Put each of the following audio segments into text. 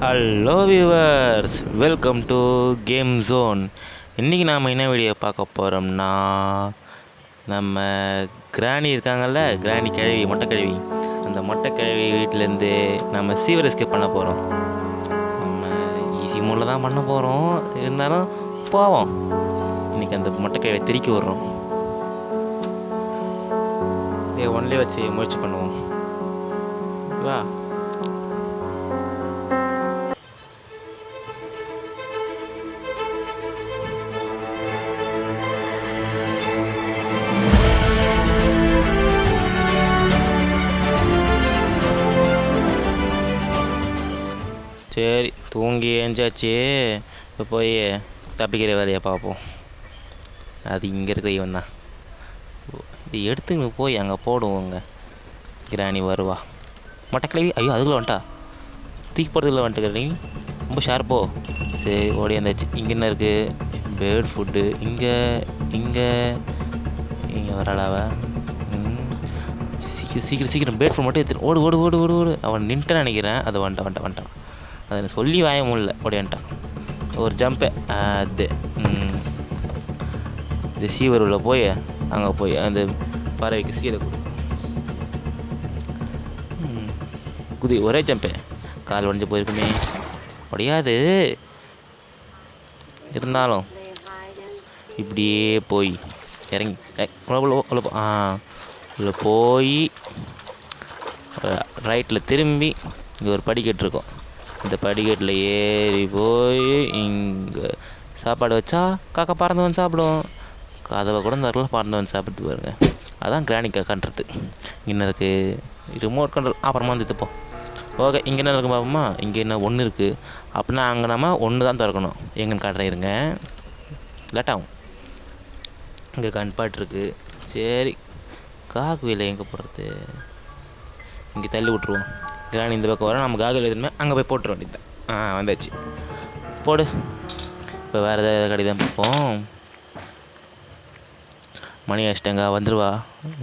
Hello viewers, welcome to game zone. இன்றைக்கி நாம் என்ன வீடியோ பார்க்க போகிறோம்னா, நம்ம கிராணி இருக்காங்கல்ல, கிராணி கிழவி, மொட்டை கிழவி, அந்த மொட்டை கிழவி வீட்டிலேருந்து நம்ம சீவர் எஸ்கேப் பண்ண போகிறோம். நம்ம ஈஸி மோடில் தான் பண்ண போகிறோம், இருந்தாலும் போவோம். இன்றைக்கி அந்த மொட்டை கிழவியை திருக்கி விட்றோம். ஒன்லேயே வச்சு முயற்சி பண்ணுவோம். வா. சரி, தூங்கி ஏஞ்சாச்சு. இப்போ போய் தப்பிக்கிற வேலையை பார்ப்போம். அது இங்கே இருக்கிற இவன் தான். இது எடுத்துங்க போய் அங்கே போடுவோங்க. கிராணி வருவா. மொட்டைக்கிழவி, ஐயோ அதுக்குள்ளே வந்துட்டா. தூக்கி போகிறதுக்குள்ள வந்துட்டு கிராணி, ரொம்ப ஷார்ப்போ. சரி, ஓடி வந்தாச்சு. இங்கே என்ன இருக்குது? Bird food. இங்கே இங்கே இங்கே வராளாவ. சீக்கிரம் சீக்கிரம் சீக்கிரம் பேர்ட் ஃபுட் மட்டும் எடுத்து ஓடு ஓடு ஓடு ஓடு ஓடு. அவன் நின்ட்டான்னு நினைக்கிறேன். அது வந்துட்டான். அதை சொல்லி வாய முடியல, ஓடியான்ட்டான். ஒரு ஜம்பு. அது இந்த சீவர் உள்ள போய் அங்கே போய் அந்த பறவைக்கு சீரை குதி, ஒரே ஜம்பு. கால் உடஞ்சி போயிருக்குமே. உடையாது, இருந்தாலும் இப்படியே போய் இறங்கி உள்ள போய் ரைட்டில் திரும்பி இங்கே ஒரு படிக்கட்டு இருக்கும். இந்த படிக்கட்டில் ஏறி போய் இங்கே சாப்பாடு வச்சா காக்கா பறந்து வந்து சாப்பிடும். கதவை கூட இந்த பறந்து வந்து சாப்பிட்டு பாருங்க. அதான் கிராணிக்கா கண்ட்றது. இங்கே இருக்குது ரிமோட் கண்ட்ரோல். அப்புறமா வந்து இதுப்போம். ஓகே, இங்கே என்ன இருக்குது பாப்போமா? இங்கே என்ன ஒன்று இருக்குது அப்படின்னா அங்கே நம்ம ஒன்று தான் திறக்கணும். எங்கன்னு காட்டுறேன் இருங்க, லேட்டாகும். இங்கே கண்பாட்டு இருக்குது. சரி, காக்கு வேலை எங்கே போடுறது? இங்கே தள்ளி விட்ருவோம். கிராணி இந்த பக்கம் வர, நம்ம காகில் எதுவுமே அங்கே போய் போட்டுற வேண்டியது தான். வந்தாச்சு, போடு. இப்போ வேறு ஏதாவது கடை தான் பார்ப்போம். மணி அடிச்சிட்டாங்க, வந்துடுவா.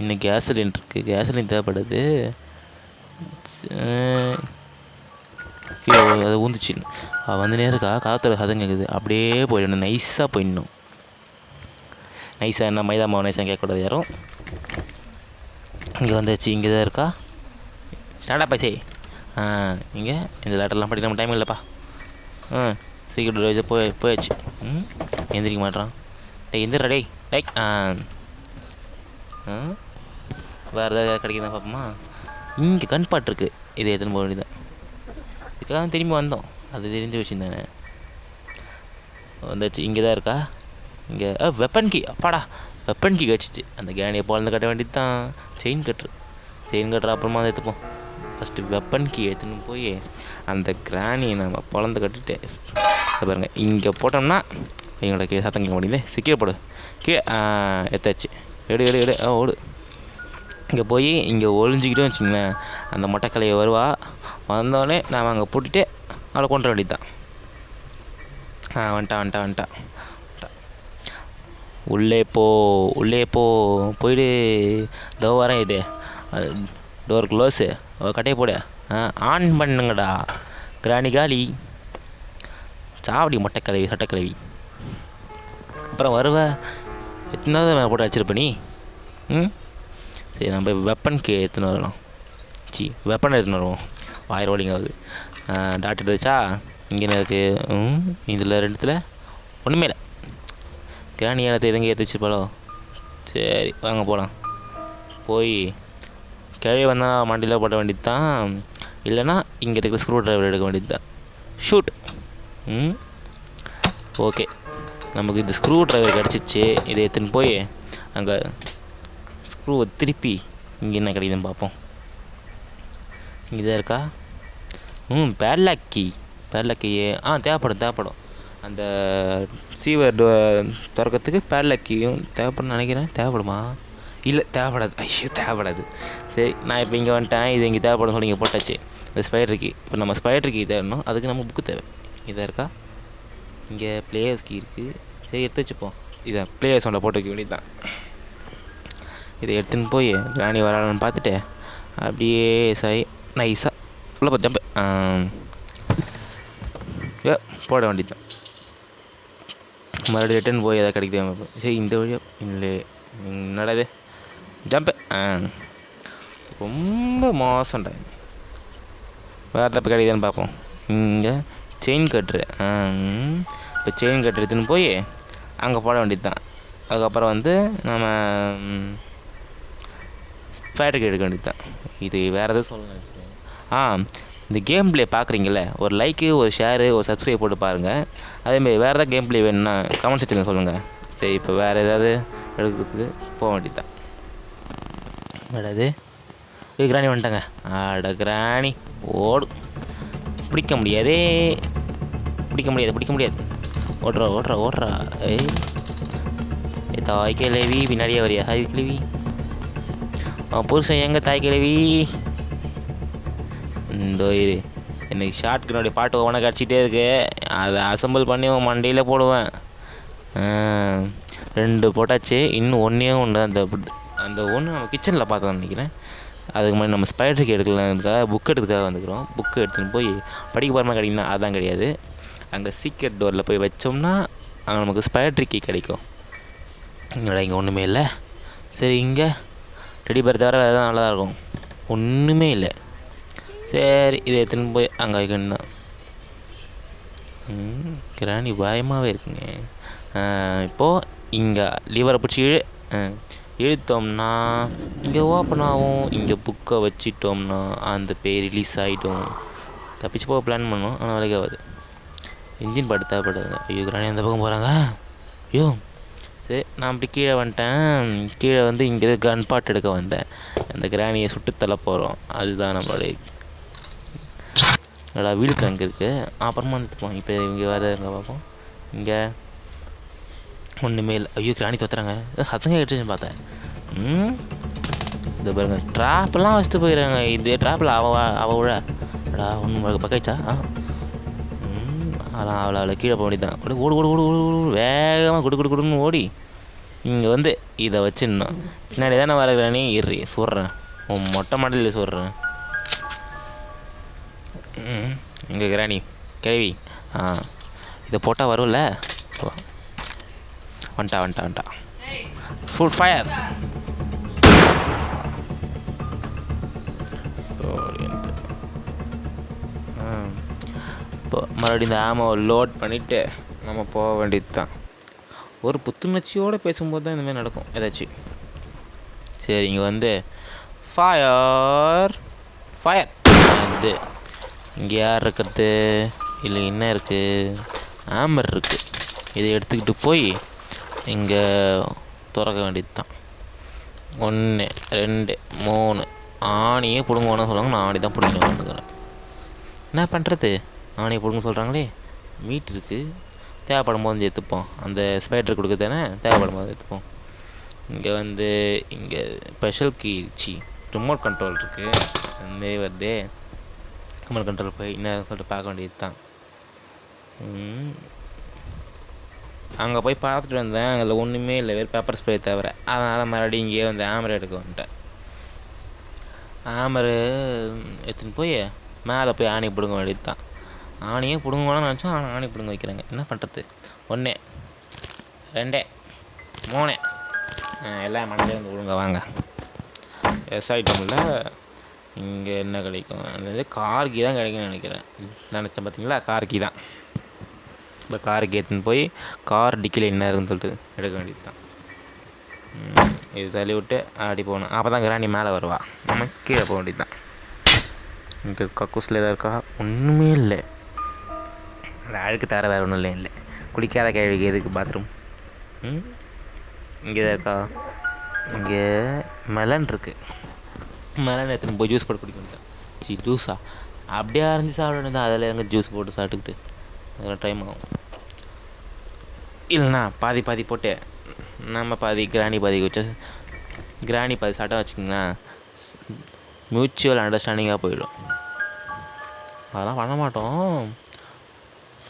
இன்னும் கேஸ்லின் இருக்குது, கேஸ்லின் தேவைப்படுது. கீழே அதை ஊந்துச்சு. வந்து நேருக்கா காத்தோட கதம் கேட்குது. அப்படியே போயிடணும், நைஸாக போயிடணும். நைஸாக என்ன மைதா மாவு நைஸாக கேட்கக்கூடாது யாரும். இங்கே வந்தாச்சு. இங்கே தான் இருக்கா. ஸ்டாண்டா பைசே. இங்கே இந்த லெட்டர்லாம் படிக்க நம்ம டைம் இல்லைப்பா. சீக்கிரம் ரோஜா போயாச்சு. எந்திரிக்க மாட்டான். எந்திரா டேய். வேறு ஏதாவது கிடைக்குதான் பார்ப்போமா? இங்கே கண்பாட்டு இருக்குது. இதை எதுன்னு போக வேண்டியதான். இதுக்காக திரும்பி வந்தோம், அது தெரிஞ்ச விஷயம் தானே. வந்தாச்சு. இங்கே தான் இருக்கா. இங்கே வெப்பன் கீ. அப்பாடா, வெப்பன் கீ கிடச்சிச்சு. அந்த கேனியை பொழந்து கட்ட வேண்டியது தான். செயின் கட்டுற அப்புறமா அதை எடுத்துப்போம். ஃபஸ்ட்டு வெப்பன் கீ எடுத்துன்னு போய் அந்த கிராணியை நம்ம பொழந்து கட்டிட்டு பாருங்கள். இங்கே போட்டோம்னா எங்களோட சத்தம் கேட்க முடியுது. கீழே போடு. கீழே எடுத்தாச்சு. எடு ஓடு. இங்கே போய் இங்கே ஒழிஞ்சிக்கிட்டோம் வச்சுங்களேன், அந்த மொட்டைக்கலையை வருவா. வந்தோடனே நாம் அங்கே போட்டுட்டு அவளை கொண்டு வேண்டியது தான். வந்துட்டா. உள்ளே போ போயிடு. தோ வரேன். இது டோர் க்ளோஸு. கட்டையை போடு. ஆன் பண்ணுங்கடா. கிராணி காலி. சாவடி மொட்டைக்கிழவி, சட்டைக்கிழவி. அப்புறம் வருவ எத்தனாவது போட்டு அடிச்சிருப்ப நீ. சரி, நம்ம வெப்பனுக்கு எடுத்துன்னு வரலாம். வெப்பன் எடுத்துன்னு வருவோம். வாயிறு ரோலிங் ஆகுது. டாக்டர் எடுத்துச்சா. இங்கே என்ன இருக்குது? இதில் ரெண்டுத்தில் ஒன்றுமே இல்லை. கிராணி இடத்த எதுங்க ஏற்றி வச்சுருப்பாளோ. சரி, வாங்க போகலாம். போய் கிழவி வந்தால் மண்டியில் போட்ட வேண்டியது தான். இல்லைன்னா இங்கே இருக்கிற ஸ்க்ரூ ட்ரைவர் எடுக்க வேண்டியது தான். ஷூட். ஓகே, நமக்கு இந்த ஸ்க்ரூ ட்ரைவர் கிடச்சிச்சு. இதை எடுத்துன்னு போய் அங்கே ஸ்க்ரூவை திருப்பி இங்கே என்ன கிடைக்குதுன்னு பார்ப்போம். இங்கே தான் இருக்கா. Padlock key. தேவைப்படும். அந்த சீவர் திறக்கிறதுக்கு பேட்லாக் கீயும் தேவைப்படும்னு நினைக்கிறேன். தேவைப்படுமா? இல்லை, தேவைப்படாது. ஐயோ, தேவைப்படாது. சரி, நான் இப்போ இங்கே வந்துட்டேன். இது இங்கே தேவைப்படும் சொல்லி இங்கே போட்டாச்சு. இந்த ஸ்பைடர் கீ. இப்போ நம்ம ஸ்பைடர் கீ தேடணும். அதுக்கு நம்ம புக்கு தேவை. இதாக இருக்கா. இங்கே பிளேயர்ஸ் கீ இருக்குது. சரி, எடுத்து வச்சுப்போம். இதை பிளேயர்ஸ் ஒன்றை போட்டு வைக்க வேண்டியது தான். இதை எடுத்துன்னு போய் கிராணி வரான்னு பார்த்துட்டு அப்படியே நைஸாக உள்ள ஜம்பு. போட வேண்டியது தான். மறுபடியும் ரிட்டன் போய் எதாவது கிடைக்குது. சரி இந்த வழியாக இல்லை என்னடாது ஜம்ப்பு. ரொம்ப மோசம்டா. வேறு தப்பு கிடைக்குதுன்னு பார்ப்போம். இங்கே செயின் கட்டுரு. இப்போ செயின் கட்டுறதுன்னு போய் அங்கே போட வேண்டியது தான். அதுக்கப்புறம் வந்து நம்ம ஃபேக்ட்ரிக்கு எடுக்க வேண்டியது தான். இது வேறு எதுவும் சொல்ல நினைக்கிறேன். இந்த கேம் ப்ளே பார்க்குறீங்களே, ஒரு லைக்கு, ஒரு ஷேரு, ஒரு சப்ஸ்கிரைப் போட்டு பாருங்கள். அதேமாதிரி வேறு ஏதாவது கேம் ப்ளே வேணும்னா கமெண்ட் செக்ஷனில் சொல்லுங்கள். சரி, இப்போ வேறு ஏதாவது எடுக்கிறதுக்கு போக வேண்டியது தான். அடாது கிராணி வந்துட்டாங்க. ஆட கிராணி ஓடு. பிடிக்க முடியாது. ஓடுறா. தாய் கிழவி பின்னாடியே வரியா? அது கிழவி புருஷன் எங்கே? தாய் கிழவி இந்த எனக்கு ஷார்ட்கனுடைய பாட்டு உனக்கு அடிச்சிட்டே இருக்கு. அதை அசம்பிள் பண்ணி உன் மண்டையில் போடுவேன். 2 போட்டாச்சு. இன்னும் ஒன்று அந்த ஒன்று நம்ம கிச்சனில் பார்த்தோம்னு நினைக்கிறேன். அதுக்கு முன்னாடி நம்ம ஸ்பைடருக்கு எடுக்கலாம்க்காக புக் எடுத்துக்காக வந்துக்கிறோம். புக்கு எடுத்துன்னு போய் படிக்க போகிற மாதிரி கிடைக்குன்னா அதுதான் கிடையாது. அங்கே சீக்ரெட் டோரில் போய் வச்சோம்னா அங்கே நமக்கு ஸ்பைடர் கீ கிடைக்கும். இங்கே ஒன்றுமே இல்லை. சரி, இங்கே டெடி பேர் தவிர வேறு எதாவது நல்லதாக இருக்கும். ஒன்றுமே இல்லை. சரி, இதை எடுத்துன்னு போய் அங்கே வைக்கணும் தான். கிராணி பயமாகவே இருக்குங்க. இப்போது இங்கே லிவரை பிடிச்சி இழுத்தோம்னா இங்கே ஓப்பன் ஆகும். இங்கே புக்கை வச்சிட்டோம்னா அந்த பேர் ரிலீஸ் ஆகிடும். தப்பிச்சு போக பிளான் பண்ணோம், ஆனால் வேலைக்கு ஆகாது. இன்ஜின் பாட்டு தேவைப்படுதுங்க. ஐயோ, கிராணி அந்த பக்கம் போகிறாங்க. ஐயோ, சரி, நான் அப்படி கீழே வந்துட்டேன். கீழே வந்து இங்கே கன் பாட் எடுக்க வந்தேன். அந்த கிராணியை சுட்டுத்தள்ள போகிறோம். அதுதான் நம்மளுடைய வீடு டேங்க் இருக்குது. அப்புறமா வந்துப்போம். இப்போ இங்கே வேறு எங்கே பார்ப்போம். இங்கே ஒன்றுமே இல்லை. ஐயோ, கிராணி தோத்துறாங்க. சத்தங்க கேட்டுச்சுன்னு பார்த்தேன். இது பாருங்க, ட்ராப்பெல்லாம் வச்சுட்டு போயிடுறாங்க. இதே ட்ராப்பில் அவள் விழ ஒன்று பக்காயிச்சா. அவளை கீழே போக வேண்டியது தான். ஓடு வேகமாக குடுன்னு ஓடி இங்கே வந்து இதை வச்சுடணும். பின்னாடி தானே வர கிராணி ஏறி சொல்கிறேன். மொட்டை மாடலில் சொல்கிறேன். இங்கே கிராணி கேள்வி. இதை போட்டால் வரும்ல. வந்துட்டா ஃபுல் ஃபயர். இப்போ மறுபடியும் இந்த ஆமாவை லோட் பண்ணிவிட்டு நம்ம போக வேண்டியது தான். ஒரு புத்துணர்ச்சியோடு பேசும்போது தான் இந்தமாதிரி நடக்கும் ஏதாச்சும். சரி, இங்கே வந்து ஃபயர் இது இங்கே யார் இருக்கிறது? இல்லை என்ன இருக்குது? ஆம்பர் இருக்குது. இதை எடுத்துக்கிட்டு போய் இங்கே திறக்க வேண்டியது தான். 1 2 3 ஆணியே பிடுங்கணும்னு சொல்லுவாங்க. நான் ஆணி தான் பிடிக்கணும் வந்துக்கிறேன். என்ன பண்ணுறது? ஆணியை பிடுங்க சொல்கிறாங்களே. மீட் இருக்குது, தேவைப்படும் போது எடுத்துப்போம். அந்த ஸ்பைடர் கொடுக்குறது தானே, தேவைப்படும் போது எடுத்துப்போம். இங்கே வந்து இங்கே ஸ்பெஷல் கீ ரிமோட் கண்ட்ரோல் இருக்குது. அந்தமாரி வருது. ரிமோட் கண்ட்ரோல் போய் என்ன சொல்லிட்டு பார்க்க வேண்டியது தான். அங்கே போய் பார்த்துட்டு வந்தேன். அதில் ஒன்றுமே இல்லை, வேறு பேப்பர் ஸ்ப்ரே தவிர. அதனால் மறுபடியும் இங்கேயே வந்து ஆமரை எடுக்க வந்துட்டேன். ஆமரு எடுத்துன்னு போய் மேலே போய் ஆணி பிடுங்க வேண்டியது தான். ஆணியே பிடுங்கணும்னு நினச்சோம், ஆனால் ஆணி பிடுங்க வைக்கிறாங்க. என்ன பண்ணுறது? 1 2 3 எல்லாம் மண்ணிலே வந்து விடுங்க. வாங்க, எஸ் ஐட்டமில் இங்கே என்ன கிடைக்கும்? அந்த கார்கி தான் கிடைக்கும்னு நினைக்கிறேன். நினச்சேன் பார்த்தீங்களா, கார்கி தான். இப்போ காருக்கு ஏற்றுன்னு போய் கார் டிக்கில் என்ன இருக்குன்னு சொல்லிட்டு எடுக்க வேண்டியது தான். இது தள்ளி விட்டு அப்படி போகணும். அப்போ தான் கிராணி மேலே வருவா. நம்ம கீழே போக வேண்டியது தான். இங்கே கக்கூஸில் எதாவது இருக்கா? ஒன்றுமே இல்லை. அந்த அழுக்கு தவிர வேறு ஒன்றும் இல்லை. குளிக்காத கேள்விக்கு எதுக்கு பாத்ரூம்? இங்கே தான் இருக்கா? இங்கே மெலன் இருக்குது. மெலன் எடுத்துன்னு போய் ஜூஸ் போட்டு குடிக்க வேண்டியதான். ஜூஸா அப்படியே அரைஞ்சி சாப்பிட வேண்டியதான். அதில் எங்கே ஜூஸ் போட்டு சாப்பிட்டுக்கிட்டு அதெல்லாம் டைம் ஆகும். இல்லைண்ணா பாதி போட்டு நம்ம பாதி கிராணி பாதி வச்சா, கிராணி பாதி சாப்பிட்டா வச்சுக்கிங்களா, மியூச்சுவல் அண்டர்ஸ்டாண்டிங்காக போயிடும். அதெல்லாம் பண்ண மாட்டோம்.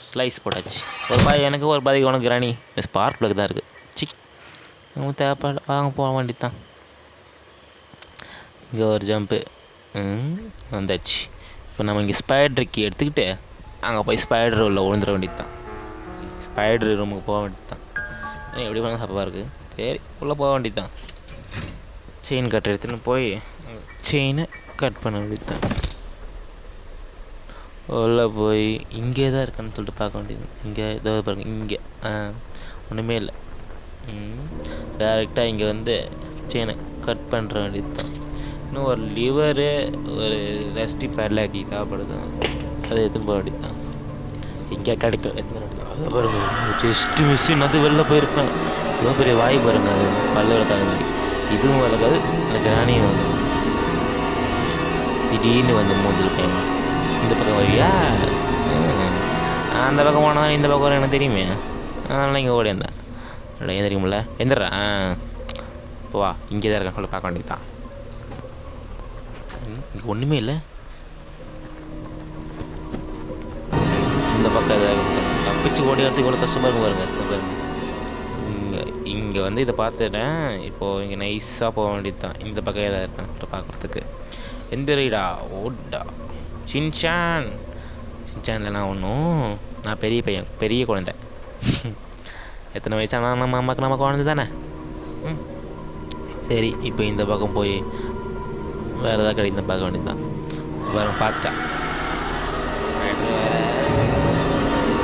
ஸ்லைஸ் போட்டாச்சு. ஒரு பாதி எனக்கு, ஒரு பாதிக்கு உனக்கு. கிராணி ஸ்பார்க் ப்ளக் தான் இருக்குது. நமக்கு தேவைப்பட வாங்க போக வேண்டியது தான். இங்கே ஒரு ஜம்ப்பு வந்தாச்சு. இப்போ நம்ம இங்கே ஸ்பைடர் கீ எடுத்துக்கிட்டு அங்கே போய் ஸ்பைடர் உள்ள விழுந்துட வேண்டியது தான். ஸ்பைடர் ரூமுக்கு போக வேண்டியது தான். எப்படி பண்ணால் தப்பாக இருக்குது. சரி உள்ளே போக வேண்டியது தான். செயின் கட் எடுத்துன்னு போய் செயினை கட் பண்ண வேண்டியது தான். உள்ளே போய் இங்கே தான் இருக்கான்னு சொல்லிட்டு பார்க்க வேண்டியது. இங்கே ஏதோ பாருங்க, இங்கே ஒன்றுமே இல்லை. டைரெக்டாக இங்கே வந்து செயினை கட் பண்ணுற வேண்டியது தான். இன்னும் ஒரு லிவரு, ஒரு ரெஸ்டி பேட்லாக்கி தேவைப்படுது, அதை எடுத்துன்னு போக வேண்டியது தான். இங்கே கிடைக்கும் எடுத்துன்னு வேண்டியது. அதை பாருங்க, ஜஸ்ட்டு மிஸ்ஸின் அது வெளில போயிருப்பேன். இவ்வளோ பெரிய வாய் பாருங்க, அது பல்ல விளக்காத மாதிரி. இதுவும் விளக்காது, அந்த கிராணியும் வந்து திடீர்னு வந்து மூஞ்சிருப்பேன். இந்த பக்கம் வழியா அந்த பக்கம் போனால் இந்த பக்கம் எனக்கு தெரியுமே, அதனால இங்கே ஓடி இருந்தேன். ஏன் தெரியுமில்ல, எந்திரா இப்போ வா, இங்கே தான் இருக்கேன் சொல்ல பார்க்க வேண்டியது தான். இங்கே ஒன்றுமே இல்லை. இந்த பக்கம் எதாவது தப்பிச்சு ஓடி வரதுக்கு இவ்வளோ கஷ்டமாக இருக்கும் பாருங்க. இங்கே வந்து இதை பார்த்துட்டேன். இப்போது இங்கே நைஸாக போக வேண்டியது தான். இந்த பக்கம் எதாவது இருக்கேன் பார்க்குறதுக்கு. எந்திரிடா ஓடா சின்சானில் நான் ஒன்றும், நான் பெரிய பையன், பெரிய குழந்தை. எத்தனை வயசானா நம்ம அம்மாவுக்கு நம்ம குழந்தை தானே. சரி இப்போ இந்த பக்கம் போய் வேறு ஏதாவது கிடைக்கும் பார்க்க வேண்டியது தான். வேறு பார்த்துட்டேன்.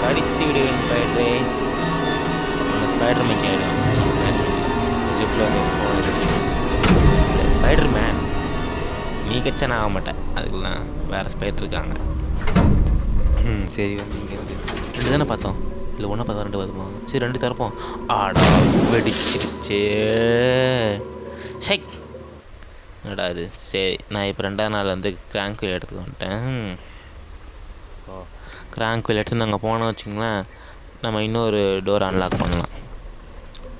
கடித்து விடுவேன் ஸ்பைடரே. அந்த ஸ்பைடர் மேக்கி ஆகிடும். லிஃப்டில் வந்து ஸ்பைடர் மேன் நீ கச்சா நான் ஆக மாட்டேன். அதுக்கெல்லாம் வேறு ஸ்பைடர் இருக்காங்க. சரி வந்து இங்கே இருந்து 2 தானே பார்த்தோம், இல்லை 1 பார்த்தா 2 பார்த்துமா? சரி 2 திறப்போம். ஆடா வெடிச்சிருச்சே. ஷைக் என்னடா இது. சரி நான் இப்போ 2ஆம் நாள் வந்து கிராங்க் வீல் எடுத்துக்க வந்துட்டேன். கிராங்க் வீல் எடுத்து நாங்கள் போனோம் வச்சுங்களேன், நம்ம இன்னொரு டோர் அன்லாக் பண்ணலாம்.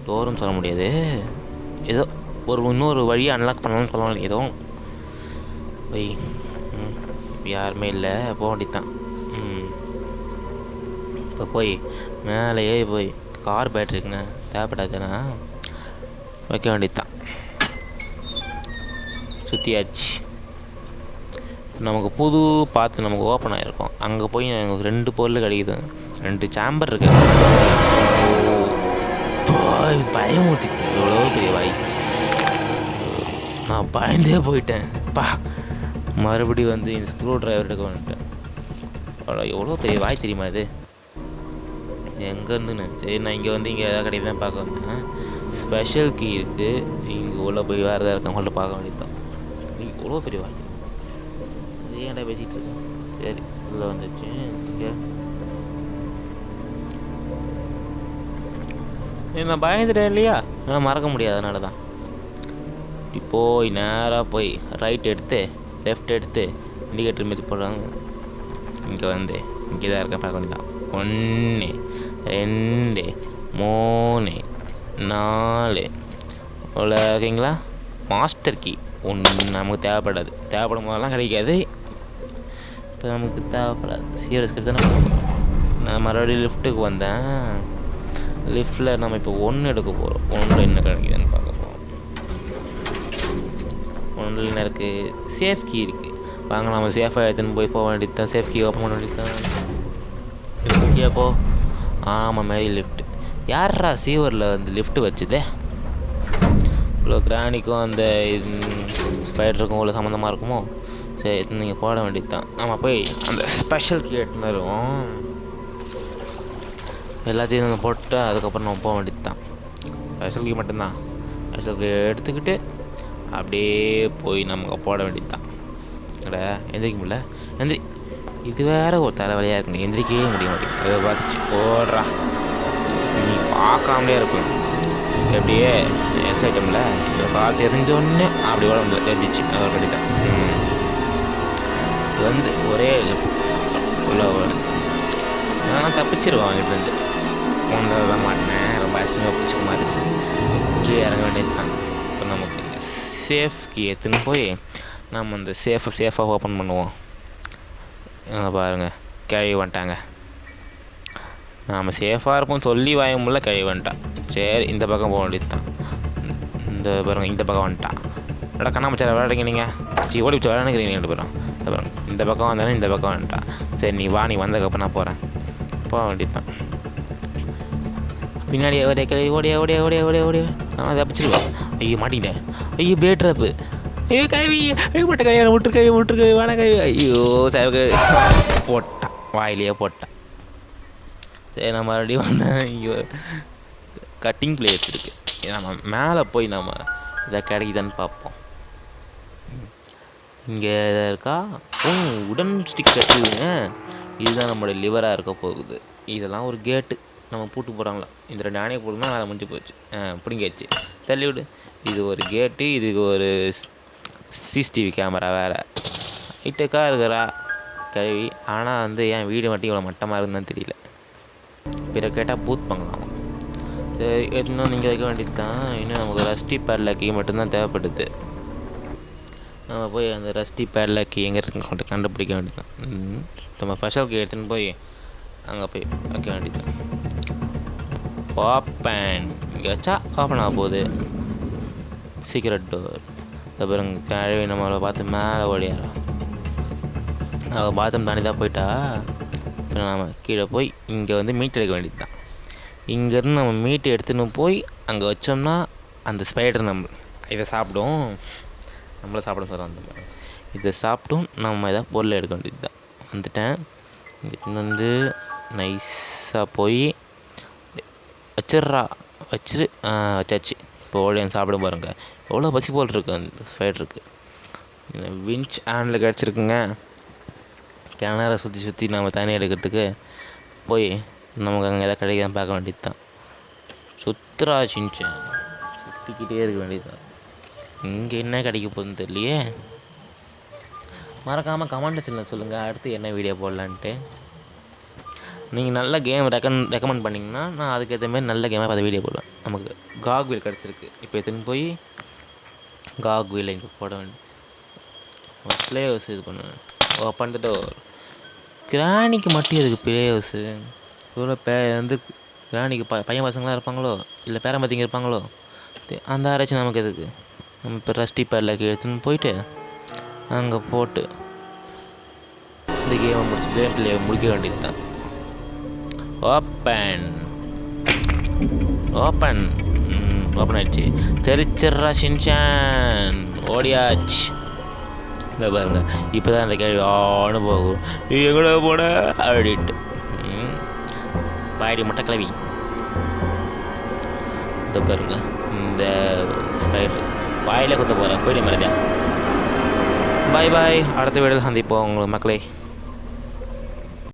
டோருன்னு சொல்ல முடியாது, ஏதோ இன்னொரு வழியை அன்லாக் பண்ணலாம்னு சொல்லலாம். ஏதோ போய் யாருமே இல்லை, போக வேண்டியது தான். இப்போ போய் மேலேயே போய் கார் பேட்டரி இருக்குண்ணே, தேவைப்படாதுன்னா வைக்க வேண்டியது தான். சுற்றியாச்சு. நமக்கு புது பார்த்து நமக்கு ஓப்பன் ஆகிருக்கும். அங்கே போய் எனக்கு 2 பொருள் கிடைக்குது, 2 சாம்பர் இருக்கு. பயம் ஊற்றிட்டு எவ்வளோ பெரிய வாய், நான் பயந்தே போயிட்டேன். மறுபடியும் வந்து இந்த ஸ்க்ரூ டிரைவர் எடுக்க வந்துட்டேன். எவ்வளோ பெரிய வாய் தெரியுமா இது, எங்கே இருந்துன்னு. சரி நான் இங்கே வந்து இங்கே எதாவது கிடையாது தான் பார்க்க வந்தேன். ஸ்பெஷல் கீ இருக்குது, இங்கே உள்ள போய் வேறு எதாவது இருக்கவங்கள்ட்ட பார்க்க வேண்டியது தான். எவ்வளோ பெரிய வாய், அது ஏன்டா பேசிகிட்டு இருக்கேன். சரி உள்ளே வந்துச்சு. இங்கே நான் பயந்துட்டேன் இல்லையா, நான் மறக்க முடியாது. அதனால தான் இப்படி போய் நேராக போய் ரைட் எடுத்து லெஃப்ட் எடுத்து இண்டிகேட்டர் மீது போடுறாங்க. இங்கே வந்து இங்கே தான் இருக்க பார்க்க வேண்டியதான். 1 2 3 4 இவ்வளோ இருக்கீங்களா. மாஸ்டர் கீ ஒன்று நமக்கு தேவைப்படாது, தேவைப்படும் போதெல்லாம் கிடைக்காது. இப்போ நமக்கு தேவைப்படாது. சீரியஸ் தானே. நான் மறுபடியும் லிஃப்ட்டுக்கு வந்தேன். லிஃப்ட்டில் நம்ம இப்போ 1 எடுக்க போகிறோம். 1 என்ன கிடைக்குதுன்னு பார்க்க போகிறோம். 1 என்ன இருக்குது, சேஃப் கீ இருக்குது. வாங்க நம்ம சேஃபாக எடுத்துன்னு போய் போக வேண்டியது தான். சேஃப் கீ ஓப்பன் பண்ண வேண்டியது தான். லிஃப்ட் போ. ஆமாம் மாரி லிஃப்ட். யாரா சீவரில் வந்து லிஃப்ட் வச்சுதே. இவ்வளோ கிராணிக்கும் அந்த ஸ்பைடருக்கும் இவ்வளோ சம்மந்தமாக இருக்குமோ. சரி நீங்கள் போட வேண்டியது தான். நம்ம போய் அந்த ஸ்பெஷல் கீ எடுத்துன்னு வருவோம். எல்லாத்தையும் நம்ம போட்டு அதுக்கப்புறம் நம்ம போக வேண்டியது தான். ஸ்பெஷல் கீ மட்டும்தான். ஸ்பெஷல் கீ எடுத்துக்கிட்டு அப்படியே போய் நமக்கு போட வேண்டியது தான். கடை எந்திரிக்க முடியல. இது வேறு ஒரு தலைவலியாக இருக்குங்க, எந்திரிக்கவே முடிய மாட்டேங்குது. அதை பார்த்துச்சு ஓடுறா, நீ பார்க்காமலே இருக்கும். அப்படியே எஸ் ஐட்டமில் இதை பார்த்து தெரிஞ்சோடனே அப்படி ஓட முடியல, தெரிஞ்சிச்சு. அதை வேண்டியதான். இது வந்து ஒரே உள்ள நான் தப்பிச்சிருவேன் அவங்ககிட்டருந்து. ஒன்றில் தான் மாட்டினேன், ரொம்ப அசிங்கமாக பிடிச்சிக்க மாதிரி கீழே இறங்க வேண்டியது தான். இப்போ நமக்கு சேஃப் கீ எடுத்துன்னு போய் நம்ம அந்த சேஃபாக ஓப்பன் பண்ணுவோம். பாருங்கள் கிழவி வந்துட்டாங்க. நாம் சேஃபாக இருப்போம் சொல்லி வாய முடியல, கிழவி வந்துட்டான். சரி இந்த பக்கம் போக வேண்டியது தான். இந்த பாருங்கள் இந்த பக்கம் வந்துட்டான். நல்லா கண்ணாமச்சார விளையாடுங்க நீங்கள். ஓடி வச்சு விளையாடுங்கிறீங்க 2 பேரும். இந்த பாருங்க இந்த பக்கம் வந்தாலும் இந்த பக்கம் வந்துட்டான். சரி நீ வா, நீ வந்ததுக்கப்புறம் நான் போகிறேன். போக வேண்டியது தான். பின்னாடி ஓடிய கிளவி ஓடியா ஓடியா ஓடியா ஓடியா ஓடியா நான் தப்பிச்சிருவேன். ஐயோ மாட்டிக்கிட்டேன். ஐயோ பேட்ரப்பு. ஐயோ கழுவி, ஐயோ முட்டை கழுவி முட்டுக்கழுவி வேணா கழுவி. ஐயோ சேவ போட்டான், வாயிலேயே போட்டான். சரி நான் மறுபடியும் வந்தேன். ஐயோ கட்டிங் பிளேஸ் இருக்குது. நம்ம மேலே போய் நம்ம இதை கிடைக்குதான்னு பார்ப்போம். இங்கே எதாவது இருக்கா? உடன் ஸ்டிக் கட்டிடுங்க. இதுதான் நம்மளோட லிவராக இருக்க போகுது. இதெல்லாம் ஒரு கேட்டு நம்ம பூட்டு போகிறாங்களா? இந்த 2 ஆணையை போடுமா அதை முடிஞ்சு போச்சு. பிடிங்கியாச்சு, தள்ளி விடு. இது ஒரு கேட்டு, இதுக்கு ஒரு சிசிடிவி கேமரா வேறு. ஹைட்டக்காக இருக்கிறா கழுவி. ஆனால் வந்து என் வீடு மட்டும் இவ்வளோ மட்டமாக இருக்குதுன்னு தெரியல. பிற கேட்டால் பூத் பண்ணலாம். சரி இன்னும் நீங்கள் வைக்க வேண்டியது தான். இன்னும் நமக்கு ரஸ்டி பேட்லாக்கி மட்டும்தான் தேவைப்படுது. நம்ம போய் அந்த ரஸ்டி பேட்லாக்கி எங்கே இருக்குன்னு கண்டுபிடிக்க வேண்டியது தான். நம்ம ஸ்பெஷல் கீ எடுத்துன்னு போய் அங்கே போய் வைக்க வேண்டியது தான். ஓப்பன். இங்கே வச்சா ஓப்பன் ஆக போகுது. Secret door. அப்புறம் கழுவி நம்மளை பார்த்து மேலே ஓடியாரா. அவள் பாத்ரூம் தாண்டி தான் போயிட்டா. இப்போ நம்ம கீழே போய் இங்கே வந்து மீட் எடுக்க வேண்டியது தான். இங்கேருந்து நம்ம மீட்டு எடுத்துன்னு போய் அங்கே வச்சோம்னா அந்த ஸ்பைடர் நம்ம இதை சாப்பிடும். நம்மளை சாப்பிட சொல்கிறோம். அந்த மாதிரி இதை சாப்பிட்டும் நம்ம எதாவது பொருளை எடுக்க வேண்டியது தான். வந்துட்டேன். இங்கே வந்து நைஸாக போய் வச்சிட்றா வச்சிரு. வச்சாச்சு. இப்போ ஓடியாந்து சாப்பிட பாருங்க. எவ்வளோ பசி போல் இருக்குது அந்த ஸ்பைடருக்கு. Winch handle கிடச்சிருக்குங்க. கிணற சுற்றி நம்ம தண்ணி எடுக்கிறதுக்கு போய் நமக்கு அங்கே எதாவது கிடைக்காதுன்னு பார்க்க வேண்டியது தான். சுற்றுறா சின்ச்சேன், சுற்றிக்கிட்டே இருக்க வேண்டியது தான். இங்கே என்ன கிடைக்க போகுதுன்னு தெரியலையே. மறக்காமல் கமெண்ட் சின்ன சொல்லுங்கள் அடுத்து என்ன வீடியோ போடலான்ட்டு. நீங்கள் நல்ல கேம் ரெக்கமெண்ட் பண்ணிங்கன்னா நான் அதுக்கேற்ற மாதிரி நல்ல கேமாக பார்த்து வீடியோ போடுவேன். நமக்கு காக்வீல் கிடச்சிருக்கு. இப்போ எடுத்துன்னு போய் காக்வீல் இங்கே போட வேண்டிய ப்ளே ஹவுஸ் இது பண்ணுவேன். Open the door. கிராணிக்கு மட்டும் எதுக்கு ப்ளே ஹவுஸு? இவ்வளோ வந்து கிராணிக்கு பையன் பசங்களாம் இருப்பாங்களோ இல்லை பேரம்பத்திங்க இருப்பாங்களோ? அந்த ஆராய்ச்சி நமக்கு எதுக்கு? நம்ம இப்போ ரஸ்டி பேட்லாக்கி எடுத்துன்னு போயிட்டு அங்கே போட்டு இந்த கேமை முடிக்க வேண்டியது தான். ஓப்பன் ஓப்பன் ஓப்பன் ஆயிடுச்சு. தெரிச்சிட்றா ஷின்சான், ஓடியாச்சு. இந்த பாருங்க, இப்போ தான் அந்த கேள்வி ஆனு போகும். எங்கூட போன அப்படின்ட்டு பாயடி முட்டை கிளவி. இந்த பாருங்க, இந்த ஸ்பைடர் வாயிலே குத்த போகிறேன். போயிடு மறதியா. பாய் பாய். அடுத்த வீடியோவில் சந்திப்போம் உங்களுக்கு மக்களே.